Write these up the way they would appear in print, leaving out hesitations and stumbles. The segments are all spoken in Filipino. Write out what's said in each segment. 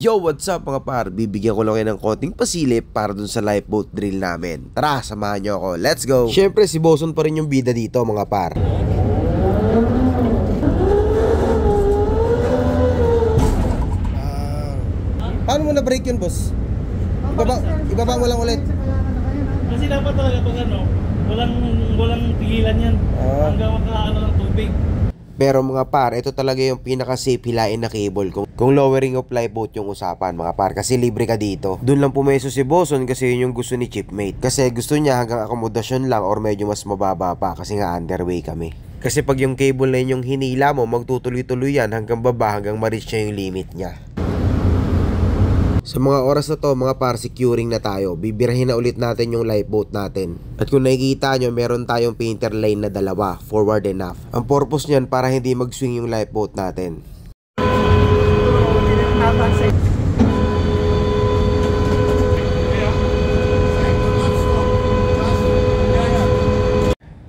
Yo, what's up mga par? Bibigyan ko lang kayo ng konting pasilip para dun sa lifeboat drill namin. Tara, samahan nyo ako. Let's go! Syempre, si Boson pa rin yung bida dito mga par. Paano mo na-break yun, boss? Ibaba mo lang ulit. Kasi dapat talaga pag walang tigilan yan. Hanggang makaano ng tubig. Pero mga par, ito talaga yung pinaka-safe hilain na cable kung lowering of lifeboat yung usapan mga par, kasi libre ka dito. Doon lang pumeso si Boson kasi yun yung gusto ni Chipmate. Kasi gusto niya hanggang akomodasyon lang or medyo mas mababa pa kasi nga underway kami. Kasi pag yung cable na yun yung hinila mo, magtutuloy-tuloy yan hanggang baba hanggang ma-reach niya yung limit niya. Sa mga oras na to mga par, securing na tayo. Bibirahin na ulit natin yung lifeboat natin. At kung nakikita nyo, meron tayong painter line na dalawa, forward and aft. Ang purpose nyan para hindi mag-swing yung lifeboat natin.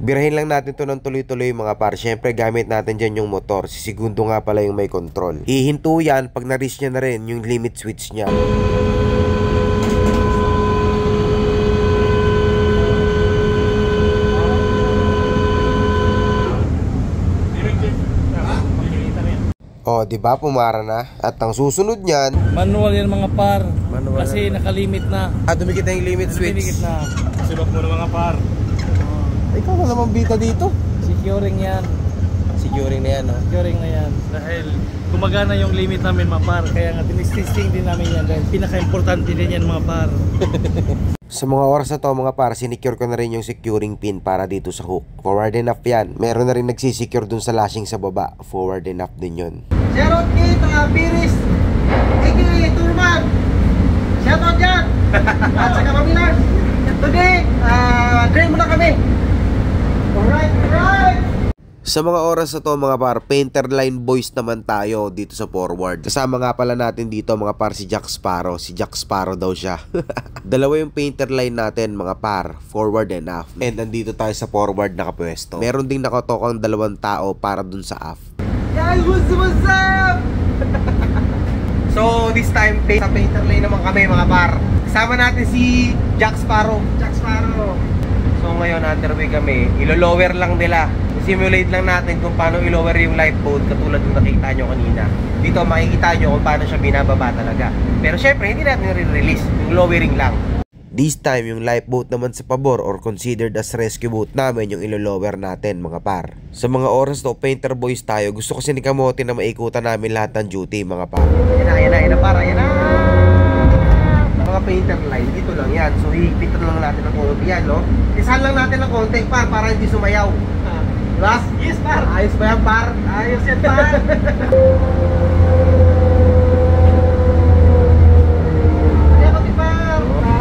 Birahin lang natin to ng tuloy-tuloy mga par. Syempre gamit natin dyan yung motor. Si Segundo nga pala yung may control. Hihinto yan pag na-reach niya na rin yung limit switch niya. Oh, di ba pumara na? At ang susunod niyan, Manual yan mga par. Manual Kasi na. nakalimit na. Dumikit na yung limit switch. Dumikit na. Sulok mo na mga par. Ikaw na naman bita dito. Securing yan. Securing na yan, no? Securing na yan. Dahil gumagana yung limit namin mga par. Kaya nga tinisting din namin yan. Dahil pinaka-importante din yan mga par. Sa mga oras na to mga par, sinicure ko na rin yung securing pin para dito sa hook. Forward and aft yan. Meron na rin nagsisecure dun sa lashing sa baba. Forward and aft din yun. Shoutout kay Biris, aka Turman. Shoutout dyan. At sa Kamabilan. Today, drill muna kami. Alright. Sa mga oras na to mga par, painter line boys naman tayo dito sa forward. Kasama nga pala natin dito mga par si Jack Sparrow. Si Jack Sparrow daw siya. Dalawa yung painter line natin mga par, forward and aft. And andito tayo sa forward nakapwesto. Meron ding nakatokang dalawang tao para dun sa aft. Guys, what's up? So, this time, sa painter lane naman kami mga par. Kasama natin si Jack Sparrow. So, ngayon, underway kami. Ilo-lower lang nila. Simulate lang natin kung paano i-lower yung lifeboat katulad ng nakita nyo kanina. Dito makikita nyo kung paano siya binababa talaga. Pero syempre, hindi natin re-release. Yung lowering lang. This time, yung lifeboat naman sa pabor or considered as rescue boat namin yung ilo-lower natin mga par. Sa mga oras to, painter boys tayo. Gusto kasi ni Kamote na maikutan namin lahat ng duty mga par. Ayan na par, ayan na. Mga painter line, dito lang yan. So, hihigpitan lang natin ng konti yan, no? Isahan lang natin ng konti par para hindi sumayaw. Diba? Yes, par. Ayos ba yan, par? Ayos yan, par.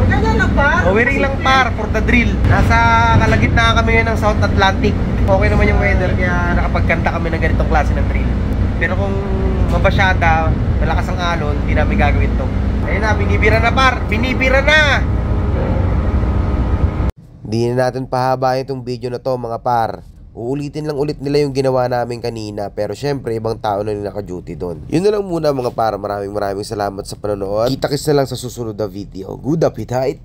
Ganyan lang, par. Lowering lang, par, for the drill. Nasa kalagitnaan kami ngayon ng South Atlantic. Okay naman yung weather, kaya nakapagkanta kami ng ganitong klase ng drill. Pero kung mabasyada, malakas ang alon, hindi namin gagawin to. Ayun na, binibira na, par. Binibira na. Di na natin pahabain itong video na to mga par. Uulitin lang ulit nila yung ginawa namin kanina. Pero syempre ibang tao na naka-duty doon. Yun na lang muna mga par. Maraming salamat sa panonood. Kita-kits na lang sa susunod na video. Good appetite!